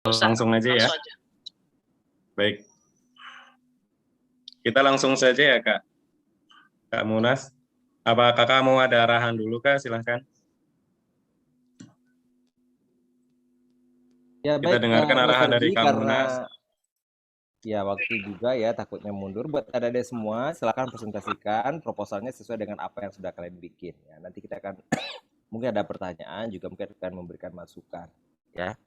Usah, langsung aja ya. langsung aja. Baik. Kita langsung saja ya, Kak. Kak Munas. Apa Kakak mau ada arahan dulu, Kak? Silahkan. Ya, Kita baik, dengarkan arahan Mr. dari G, Kak karena Munas. ya waktu juga ya takutnya mundur. Buat adik-adik semua, silakan presentasikan proposalnya sesuai dengan apa yang sudah kalian bikin. Ya, nanti kita akan mungkin ada pertanyaan, juga mungkin akan memberikan masukan. Ya,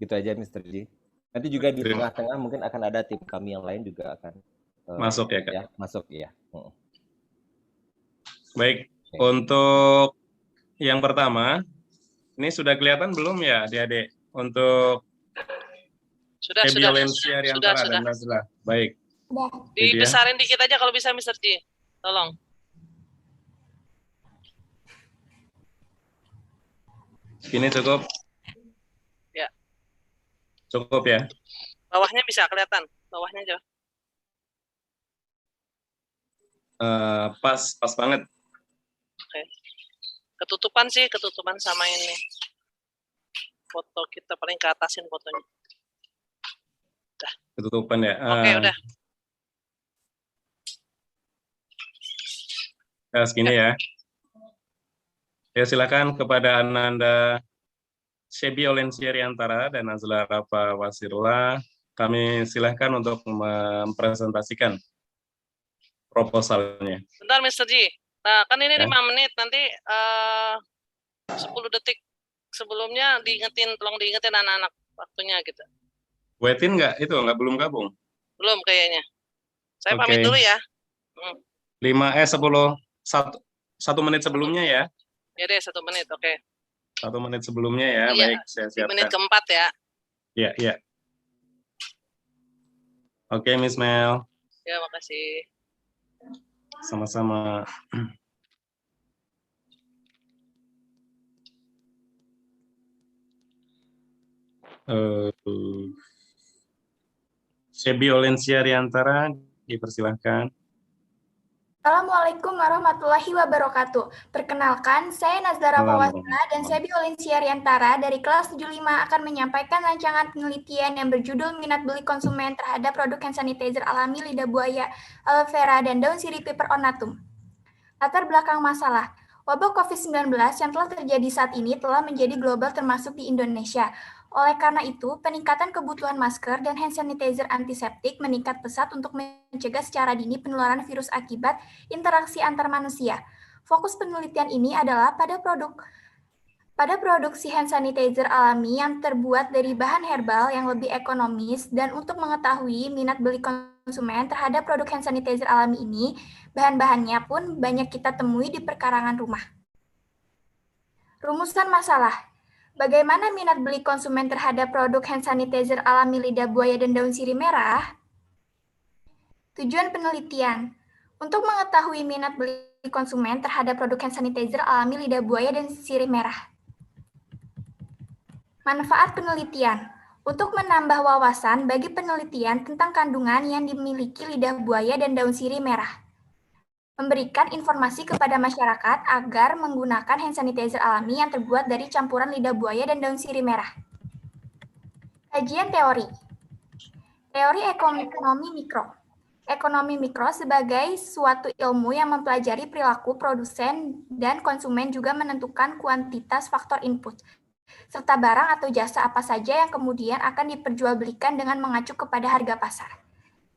gitu aja Mr. G. Nanti juga di tengah-tengah mungkin akan ada tim kami yang lain juga akan masuk ya, Kak? Ya, masuk ya. Baik, untuk yang pertama, ini sudah kelihatan belum ya adik-adik? Untuk sudah. Dan Nazla. Baik. Dibesarin dikit aja kalau bisa, Mr. G. Tolong. Ini cukup? Ya. Cukup ya? Bawahnya bisa kelihatan. Bawahnya aja. Pas banget. Oke. Ketutupan sama ini. Foto kita paling ke atasin fotonya. Udah. Ketutupan ya. Oke, udah. Segini ya. Ya, silakan kepada Ananda Shebi Olensiariantara dan Nazla Rafa Wasirullah. Kami silakan untuk mempresentasikan proposalnya. Bentar, Mr. G. Nah, kan ini 5 menit. Nanti 10 detik sebelumnya tolong diingetin anak-anak waktunya gitu. Wetin belum gabung? Belum kayaknya. Saya pamit dulu ya. 1 menit sebelumnya ya. Ya deh, 1 menit, oke. 1 menit sebelumnya ya, iya, baik, saya siapkan. Di menit keempat ya. Iya. Oke, Miss Mel. Ya, makasih. Sama-sama. Shebi Olensiariantara, dipersilahkan. Assalamualaikum warahmatullahi wabarakatuh. Perkenalkan, saya Nazla Rafa Wasirullah dan Shebi Olensiariantara dari kelas 75 akan menyampaikan rancangan penelitian yang berjudul minat beli konsumen terhadap produk hand sanitizer alami lidah buaya, aloe vera, dan daun sirih Piper ornatum. Latar belakang masalah. Wabah COVID-19 yang telah terjadi saat ini telah menjadi global termasuk di Indonesia. Oleh karena itu, peningkatan kebutuhan masker dan hand sanitizer antiseptik meningkat pesat untuk mencegah secara dini penularan virus akibat interaksi antar manusia. Fokus penelitian ini adalah pada produksi hand sanitizer alami yang terbuat dari bahan herbal yang lebih ekonomis, dan untuk mengetahui minat beli konsumen terhadap produk hand sanitizer alami ini, bahan-bahannya pun banyak kita temui di perkarangan rumah. Rumusan masalah. Bagaimana minat beli konsumen terhadap produk hand sanitizer alami lidah buaya dan daun sirih merah? Tujuan penelitian. Untuk mengetahui minat beli konsumen terhadap produk hand sanitizer alami lidah buaya dan sirih merah. Manfaat penelitian. Untuk menambah wawasan bagi penelitian tentang kandungan yang dimiliki lidah buaya dan daun sirih merah. Memberikan informasi kepada masyarakat agar menggunakan hand sanitizer alami yang terbuat dari campuran lidah buaya dan daun sirih merah. Kajian teori. Teori ekonomi mikro. Ekonomi mikro sebagai suatu ilmu yang mempelajari perilaku produsen dan konsumen, juga menentukan kuantitas faktor input, serta barang atau jasa apa saja yang kemudian akan diperjualbelikan dengan mengacu kepada harga pasar.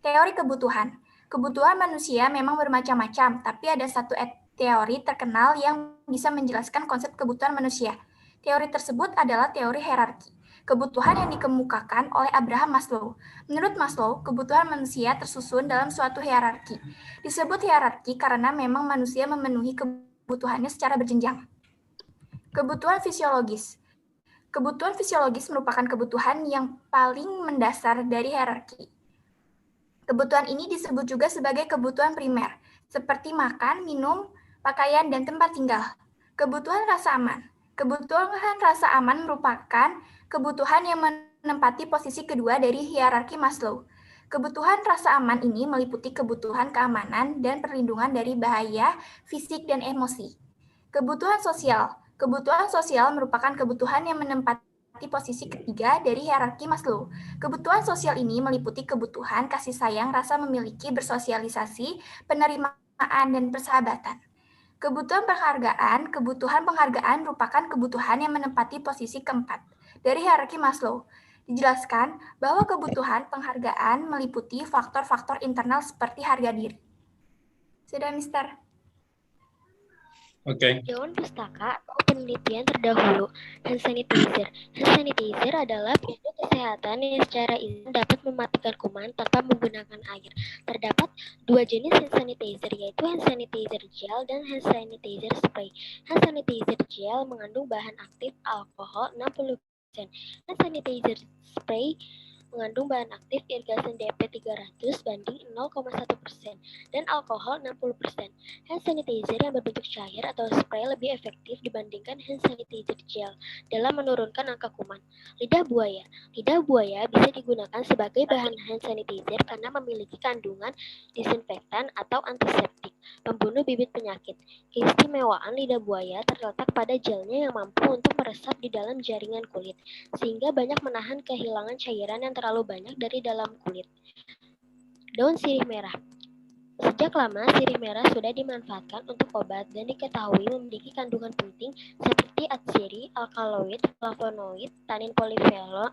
Teori kebutuhan. Kebutuhan manusia memang bermacam-macam, tapi ada satu teori terkenal yang bisa menjelaskan konsep kebutuhan manusia. Teori tersebut adalah teori hierarki. Kebutuhan yang dikemukakan oleh Abraham Maslow. Menurut Maslow, kebutuhan manusia tersusun dalam suatu hierarki. Disebut hierarki karena memang manusia memenuhi kebutuhannya secara berjenjang. Kebutuhan fisiologis. Kebutuhan fisiologis merupakan kebutuhan yang paling mendasar dari hierarki. Kebutuhan ini disebut juga sebagai kebutuhan primer, seperti makan, minum, pakaian, dan tempat tinggal. Kebutuhan rasa aman. Kebutuhan rasa aman merupakan kebutuhan yang menempati posisi kedua dari hierarki Maslow. Kebutuhan rasa aman ini meliputi kebutuhan keamanan dan perlindungan dari bahaya fisik dan emosi. Kebutuhan sosial. Kebutuhan sosial merupakan kebutuhan yang menempati posisi ketiga dari hierarki Maslow. Kebutuhan sosial ini meliputi kebutuhan kasih sayang, rasa memiliki, bersosialisasi, penerimaan, dan persahabatan. Kebutuhan penghargaan merupakan kebutuhan yang menempati posisi keempat dari hierarki Maslow. Dijelaskan bahwa kebutuhan penghargaan meliputi faktor-faktor internal seperti harga diri. Sudah, Mister. Oke. Dewan Pustaka atau penelitian terdahulu, hand sanitizer. Hand sanitizer adalah produk kesehatan yang secara izin dapat mematikan kuman tanpa menggunakan air. Terdapat dua jenis hand sanitizer, yaitu hand sanitizer gel dan hand sanitizer spray. Hand sanitizer gel mengandung bahan aktif alkohol 60%. Hand sanitizer spray mengandung bahan aktif irgasen DP 300 banding 0,1% dan alkohol 60%. Hand sanitizer yang berbentuk cair atau spray lebih efektif dibandingkan hand sanitizer gel dalam menurunkan angka kuman. Lidah buaya. Lidah buaya bisa digunakan sebagai bahan hand sanitizer karena memiliki kandungan disinfektan atau antiseptik, pembunuh bibit penyakit. Keistimewaan lidah buaya terletak pada gelnya yang mampu untuk meresap di dalam jaringan kulit, sehingga banyak menahan kehilangan cairan yang terlalu banyak dari dalam kulit. Daun sirih merah. Sejak lama, sirih merah sudah dimanfaatkan untuk obat dan diketahui memiliki kandungan penting seperti atsiri, alkaloid, flavonoid, tanin polifenol,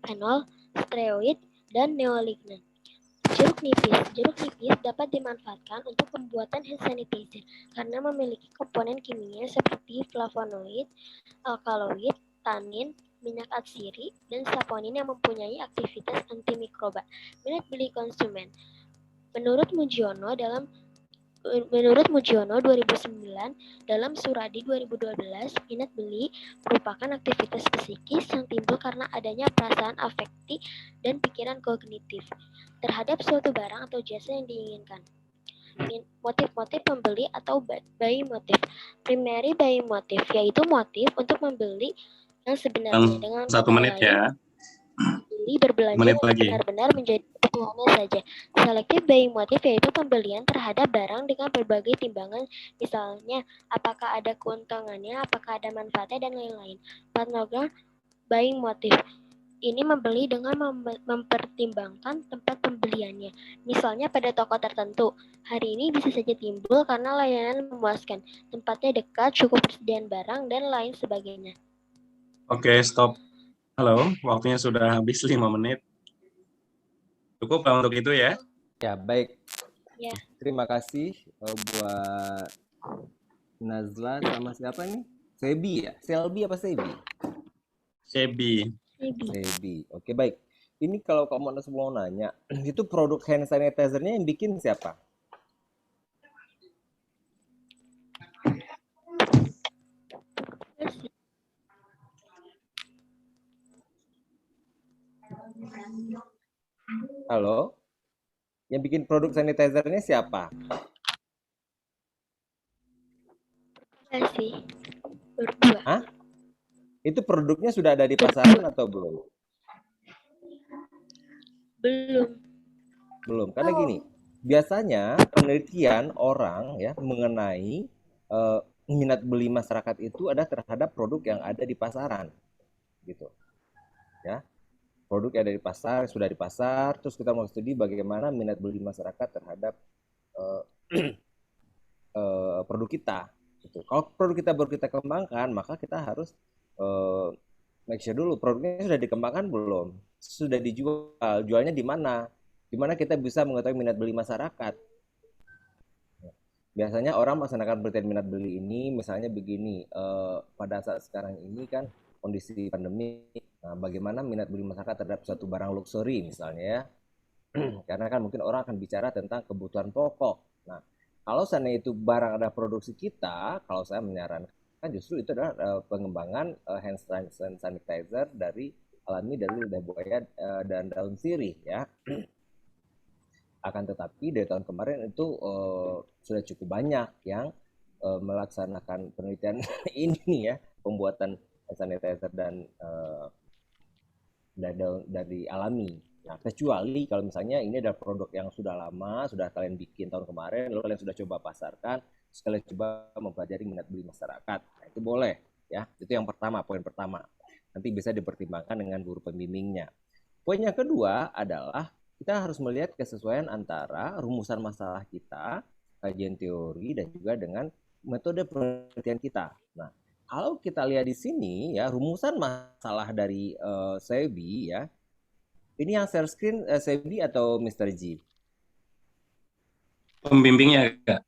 fenol, steroid, dan neolignan. Jeruk nipis. Jeruk nipis dapat dimanfaatkan untuk pembuatan hand sanitizer karena memiliki komponen kimia seperti flavonoid, alkaloid, tanin, minyak atsiri, dan saponin yang mempunyai aktivitas antimikroba. Minat beli konsumen. Menurut Mujiono 2009 dalam Suradi 2012, minat beli merupakan aktivitas psikis yang timbul karena adanya perasaan afekti dan pikiran kognitif terhadap suatu barang atau jasa yang diinginkan. Motif-motif pembeli atau buying motif. Primary buying motif yaitu motif untuk membeli yang sebenarnya dengan Satu kata menit lain, ya. beli berbelanja Menit yang lagi. benar-benar menjadi kebutuhannya saja. Selective buying motif yaitu pembelian terhadap barang dengan berbagai timbangan, misalnya apakah ada keuntungannya, apakah ada manfaatnya, dan lain-lain. Partner buying motif ini membeli dengan mempertimbangkan tempat pembeliannya. Misalnya pada toko tertentu, hari ini bisa saja timbul karena layanan memuaskan, tempatnya dekat, cukup persediaan barang, dan lain sebagainya. Oke, stop. Halo, waktunya sudah habis 5 menit. Cukup lah untuk itu ya. Ya, baik. Ya. Terima kasih buat Nazla sama siapa nih? Sebi ya? Selby apa Sebi? Sebi. Sebi. Oke, baik. Ini kalau kamu mau nanya, itu produk hand sanitizer-nya yang bikin siapa? Halo? Yang bikin produk sanitizer-nya siapa? Sih. Berdua. Hah? Itu produknya sudah ada di pasaran atau belum? Belum. Belum. Karena gini, biasanya penelitian orang ya mengenai minat beli masyarakat itu ada terhadap produk yang ada di pasaran, gitu. Ya, produk yang ada di pasar, sudah di pasar, terus kita mau studi bagaimana minat beli masyarakat terhadap produk kita. Gitu. Kalau produk kita baru kita kembangkan, maka kita harus make sure dulu produknya sudah dikembangkan belum, sudah dijual, jualnya di mana, kita bisa mengetahui minat beli masyarakat. Biasanya orang melaksanakan penelitian minat beli ini, misalnya begini, pada saat sekarang ini kan kondisi pandemi, nah, bagaimana minat beli masyarakat terhadap suatu barang luxury misalnya ya, karena kan mungkin orang akan bicara tentang kebutuhan pokok. Nah, kalau seandainya itu barang ada produksi kita, kalau saya menyarankan justru itu adalah pengembangan hand sanitizer dari alami dari lidah buaya dan daun sirih ya. Akan tetapi dari tahun kemarin itu sudah cukup banyak yang melaksanakan penelitian ini ya, pembuatan sanitizer dan dari alami. Nah, kecuali kalau misalnya ini adalah produk yang sudah lama, sudah kalian bikin tahun kemarin, lalu kalian sudah coba pasarkan, terus kalian coba mempelajari minat beli masyarakat. Nah, itu boleh ya. Itu yang pertama, poin pertama. nanti bisa dipertimbangkan dengan guru pembimbingnya. Poin yang kedua adalah kita harus melihat kesesuaian antara rumusan masalah kita, kajian teori, dan juga dengan metode penelitian kita. Nah, kalau kita lihat di sini ya, rumusan masalah dari Sebi ya, ini yang share screen Sebi atau Mr. G? Pembimbingnya Kak,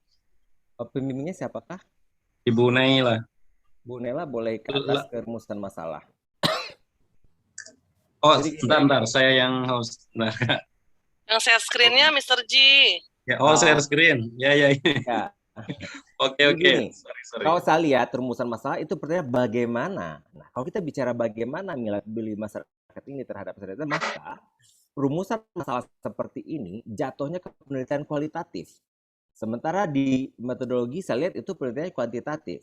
Pembimbingnya siapakah? Ibu Naila. Bu Nela boleh ke atas ke rumusan masalah. Oh, Jadi bentar, saya yang host. Nah, Yang share screen-nya Mr. G. ya, share screen. Ya. Ya, Oke. jadi gini, Sorry. kalau saya lihat rumusan masalah itu pertanyaan bagaimana. Nah, kalau kita bicara bagaimana nilai beli masyarakat ini terhadap masyarakat, maka rumusan masalah seperti ini jatuhnya ke penelitian kualitatif. Sementara di metodologi saya lihat itu penelitian kuantitatif.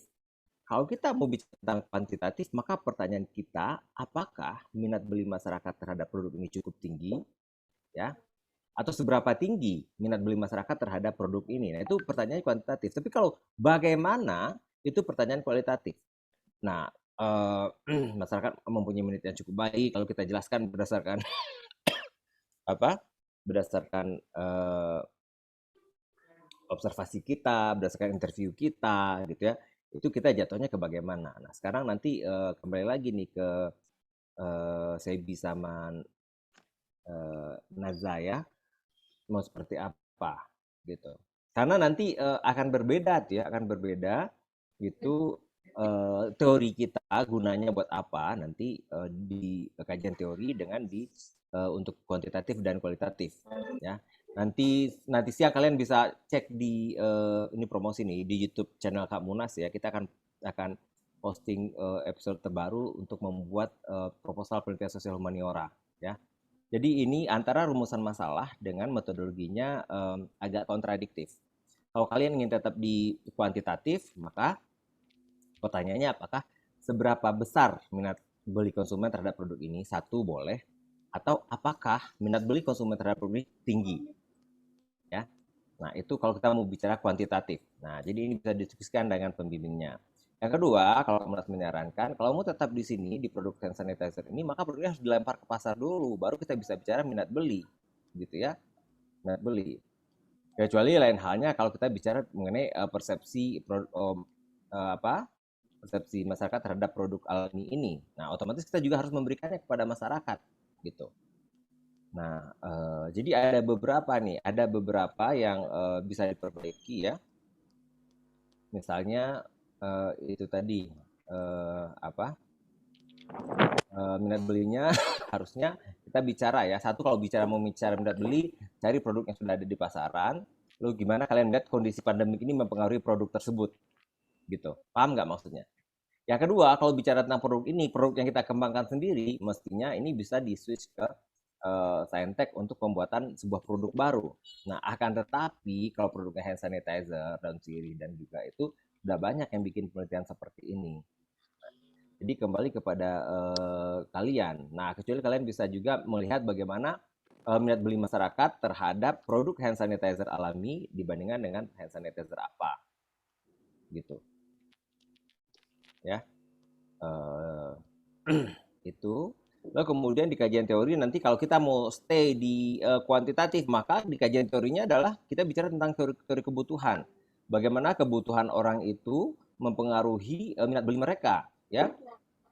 Kalau kita mau bicara tentang kuantitatif, maka pertanyaan kita, apakah minat beli masyarakat terhadap produk ini cukup tinggi, ya? Atau seberapa tinggi minat beli masyarakat terhadap produk ini? Nah, itu pertanyaan kuantitatif. Tapi kalau bagaimana, itu pertanyaan kualitatif. Nah, masyarakat mempunyai minat yang cukup baik. Kalau kita jelaskan berdasarkan apa? Berdasarkan observasi kita, berdasarkan interview kita, gitu ya. Itu kita jatuhnya ke bagaimana. Nah, sekarang nanti kembali lagi nih ke Sebi sama Naza ya, mau seperti apa gitu. Karena nanti akan berbeda tuh ya, akan berbeda gitu teori kita gunanya buat apa nanti di kajian teori dengan di untuk kuantitatif dan kualitatif ya. Nanti siang kalian bisa cek di ini promosi nih di YouTube channel Kak Munas ya. Kita akan posting episode terbaru untuk membuat proposal penelitian sosial humaniora ya. Jadi ini antara rumusan masalah dengan metodologinya agak kontradiktif. Kalau kalian ingin tetap di kuantitatif, maka pertanyaannya apakah seberapa besar minat beli konsumen terhadap produk ini? Satu boleh, atau apakah minat beli konsumen terhadap produk ini tinggi? Ya. Nah, itu kalau kita mau bicara kuantitatif. Nah, jadi ini bisa didiskusikan dengan pembimbingnya. Yang kedua, kalau Komnas menyarankan, kalau mau tetap di sini di produk hand sanitizer ini, maka produknya harus dilempar ke pasar dulu, baru kita bisa bicara minat beli, gitu ya, minat beli. Kecuali lain halnya kalau kita bicara mengenai persepsi persepsi masyarakat terhadap produk alami ini. Nah, otomatis kita juga harus memberikannya kepada masyarakat, gitu. Nah, jadi ada beberapa yang bisa diperbaiki ya. Misalnya itu tadi minat belinya harusnya kita bicara ya. Satu, kalau mau bicara minat beli, cari produk yang sudah ada di pasaran. Lalu gimana kalian lihat kondisi pandemik ini mempengaruhi produk tersebut, gitu. Paham nggak maksudnya? Yang kedua, kalau bicara tentang produk ini, produk yang kita kembangkan sendiri, mestinya ini bisa di-switch ke Saintek untuk pembuatan sebuah produk baru. Nah, akan tetapi kalau produknya hand sanitizer, daun sirih, dan juga itu sudah banyak yang bikin penelitian seperti ini. Jadi kembali kepada kalian. Nah, kecuali kalian bisa juga melihat bagaimana minat beli masyarakat terhadap produk hand sanitizer alami dibandingkan dengan hand sanitizer apa, gitu. Ya, itu. Lalu kemudian di kajian teori nanti kalau kita mau stay di kuantitatif, maka di kajian teorinya adalah kita bicara tentang teori kebutuhan. Bagaimana kebutuhan orang itu mempengaruhi minat beli mereka, ya.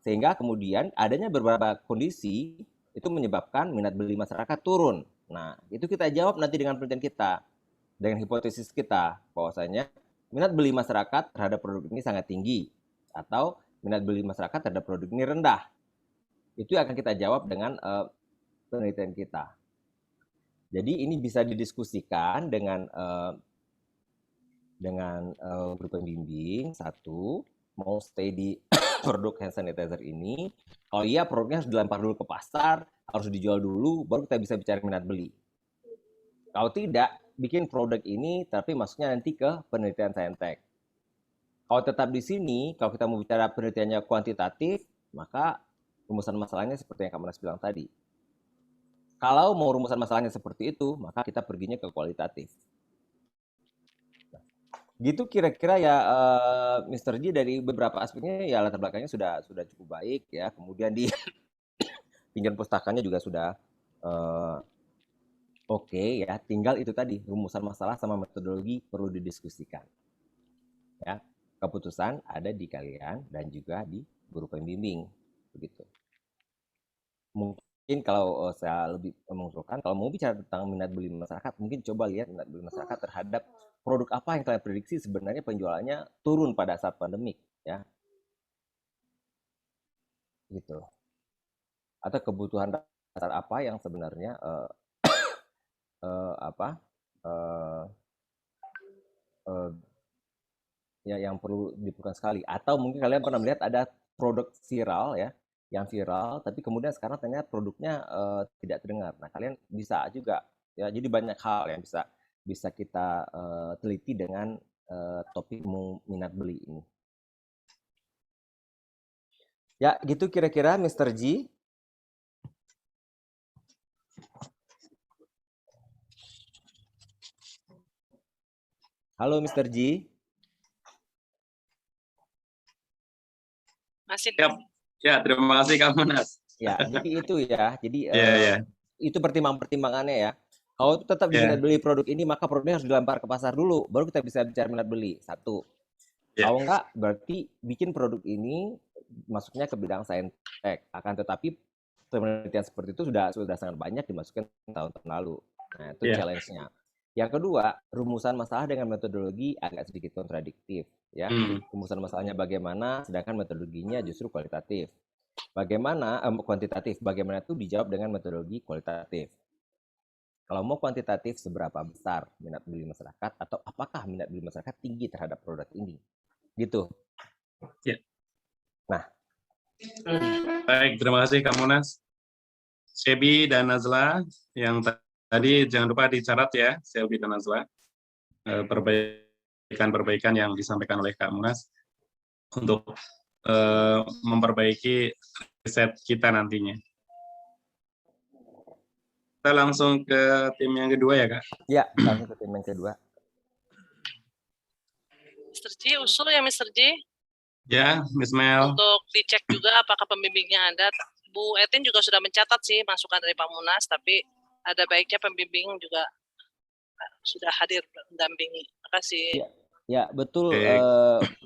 Sehingga kemudian adanya beberapa kondisi itu menyebabkan minat beli masyarakat turun. Nah, itu kita jawab nanti dengan penelitian kita, dengan hipotesis kita, bahwasanya minat beli masyarakat terhadap produk ini sangat tinggi, atau minat beli masyarakat terhadap produk ini rendah. Itu akan kita jawab dengan penelitian kita. Jadi ini bisa didiskusikan dengan grup pembimbing. Satu, mau stay di produk hand sanitizer ini. Kalau iya, produknya harus dilempar dulu ke pasar, harus dijual dulu, baru kita bisa bicara minat beli. Kalau tidak, bikin produk ini, tapi masuknya nanti ke penelitian Saintek. Kalau tetap di sini, kalau kita mau bicara penelitiannya kuantitatif, maka rumusan masalahnya seperti yang Kak Manas bilang tadi. Kalau mau rumusan masalahnya seperti itu, maka kita perginya ke kualitatif. Gitu kira-kira ya, Mr. G dari beberapa aspeknya ya latar belakangnya sudah cukup baik ya. Kemudian di pinjam pustakanya juga sudah oke ya. Tinggal itu tadi rumusan masalah sama metodologi perlu didiskusikan. Ya, keputusan ada di kalian dan juga di guru pembimbing begitu. Mungkin kalau saya lebih mengusulkan kalau mau bicara tentang minat beli masyarakat, mungkin coba lihat minat beli masyarakat terhadap produk apa yang kalian prediksi sebenarnya penjualannya turun pada saat pandemik ya gitu, atau kebutuhan dasar apa yang sebenarnya apa ya yang perlu diperlukan sekali, atau mungkin kalian pernah melihat ada produk viral ya yang viral tapi kemudian sekarang ternyata produknya tidak terdengar. Nah kalian bisa juga ya, jadi banyak hal yang bisa kita teliti dengan topik minat beli ini ya. Gitu kira-kira Mr. G. Halo Mr. G. Masih Siap. Ya, terima kasih Kak Munas. Ya, jadi itu ya. Jadi Ya. itu pertimbangannya ya. Kalau tetap minat beli produk ini, maka produknya harus dilempar ke pasar dulu, baru kita bisa bicara minat beli. Satu. Kalau enggak, berarti bikin produk ini masuknya ke bidang saintek. Akan tetapi penelitian seperti itu sudah sangat banyak dimasukkan tahun-tahun lalu. Nah, itu challenge-nya. Yang kedua, rumusan masalah dengan metodologi agak sedikit kontradiktif. Ya, rumusan masalahnya bagaimana, sedangkan metodologinya justru kualitatif. Bagaimana kuantitatif? Bagaimana itu dijawab dengan metodologi kualitatif? Kalau mau kuantitatif, seberapa besar minat beli masyarakat atau apakah minat beli masyarakat tinggi terhadap produk ini? Gitu. Ya. Nah. Baik, terima kasih Kak Munas. Sebi dan Nazla yang tadi jangan lupa dicatat ya, Sebi dan Nazla. Perbaikan yang disampaikan oleh Kak Munas untuk memperbaiki riset kita nantinya. Kita langsung ke tim yang kedua ya, Kak? Ya, langsung ke tim yang kedua. Mr. G, usul ya Mr. G. Ya, Miss Mel. Untuk dicek juga apakah pembimbingnya ada. Bu Etin juga sudah mencatat sih masukan dari Pak Munas, tapi ada baiknya pembimbing juga sudah hadir mendampingi. Terima kasih. Ya, betul,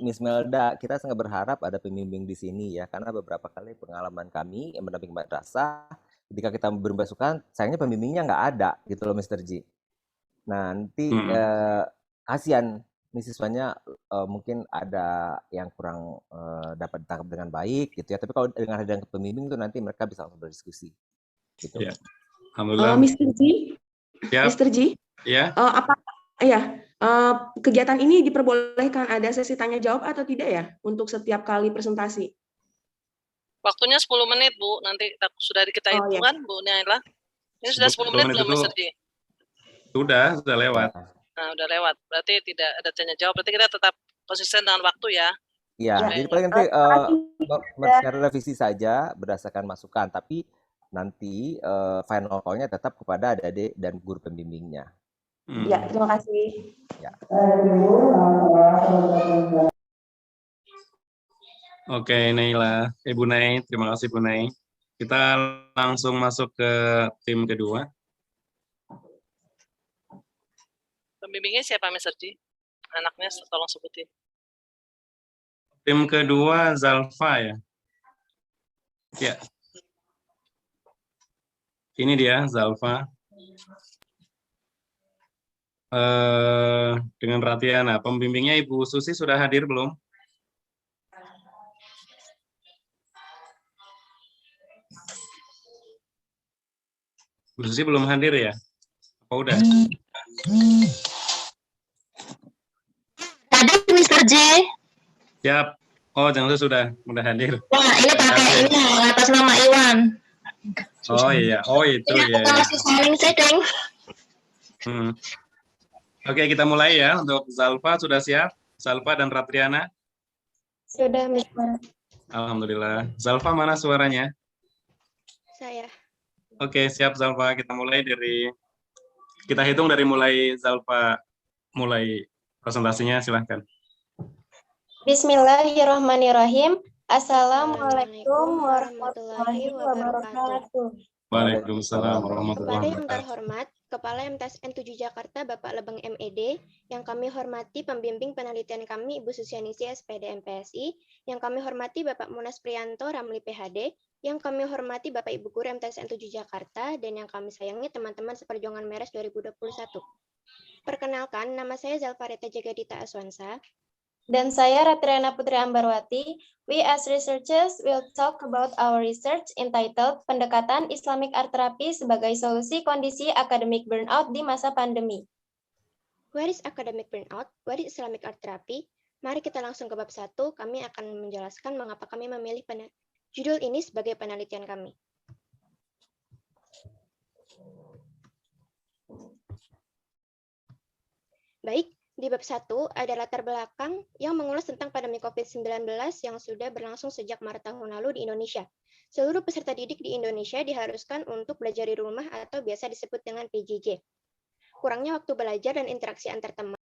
Miss Melda. Kita sangat berharap ada pembimbing di sini ya, karena beberapa kali pengalaman kami yang mendampingi madrasah, ketika kita beri masukan, sayangnya pembimbingnya nggak ada, gitu loh, Mr. G. Nah, nanti kasihan nih siswanya, mungkin ada yang kurang dapat ditangkap dengan baik, gitu ya. Tapi kalau dengan hadirnya pembimbing itu nanti mereka bisa langsung berdiskusi. Gitu. Ya. Alhamdulillah. Mr. G, ya. Mr. G, ya. Kegiatan ini diperbolehkan ada sesi tanya jawab atau tidak ya untuk setiap kali presentasi? Waktunya 10 menit, Bu. Nanti sudah kita hitung kan, Bu Naila? Ini sudah 10 menit belum, Mr. G? Sudah lewat. Nah, udah lewat. Berarti tidak ada tanya jawab. Berarti kita tetap konsisten dengan waktu ya. Iya, jadi paling nanti secara revisi saja berdasarkan masukan, tapi nanti final call-nya tetap kepada adik-adik dan guru pembimbingnya. Ya, terima kasih. Ya. Oke, Naila. Bu Nay, terima kasih Bu Nay. Kita langsung masuk ke tim kedua. Pembimbingnya siapa, Mr. G? Anaknya tolong sebutin. Tim kedua Zalfa ya. Ya. Ini dia Zalfa. Dengan Ratiana. Pembimbingnya Ibu Susi sudah hadir belum? Bu Susi belum hadir ya? Apa udah? Hadir Mr. J. Siap. Oh, jangan sudah hadir. Wah, ini pakai ini atas nama Iwan. Oh iya, itu ya. Masih saling setting. Oke, kita mulai ya. Untuk Zalfa sudah siap? Zalfa dan Ratriana? Sudah, Mr. Alhamdulillah. Zalfa mana suaranya? Saya. Oke, siap Zalfa. Kita mulai kita hitung dari mulai Zalfa mulai presentasinya, silahkan. Bismillahirrahmanirrahim. Assalamualaikum warahmatullahi wabarakatuh. Waalaikumsalam Kepada warahmatullahi yang wabarakatuh. terhormat, Kepala MTSN 7 Jakarta Bapak Lebeng MED, yang kami hormati pembimbing penelitian kami Ibu Susianisi SPD MPSI, yang kami hormati Bapak Munas Priyanto Ramli PhD, yang kami hormati Bapak Ibu Guru MTSN 7 Jakarta, dan yang kami sayangi teman-teman seperjuangan Meres 2021. Perkenalkan, nama saya Zalfareta Jagadita Aswansa. Dan saya Ratriana Putri Ambarwati. We as researchers will talk about our research entitled Pendekatan Islamic Art Therapy sebagai solusi kondisi academic burnout di masa pandemi. What is academic burnout? What is Islamic Art Therapy? Mari kita langsung ke bab 1. Kami akan menjelaskan mengapa kami memilih judul ini sebagai penelitian kami. Baik, di bab 1 ada latar belakang yang mengulas tentang pandemi COVID-19 yang sudah berlangsung sejak Maret tahun lalu di Indonesia. Seluruh peserta didik di Indonesia diharuskan untuk belajar di rumah atau biasa disebut dengan PJJ. Kurangnya waktu belajar dan interaksi antar teman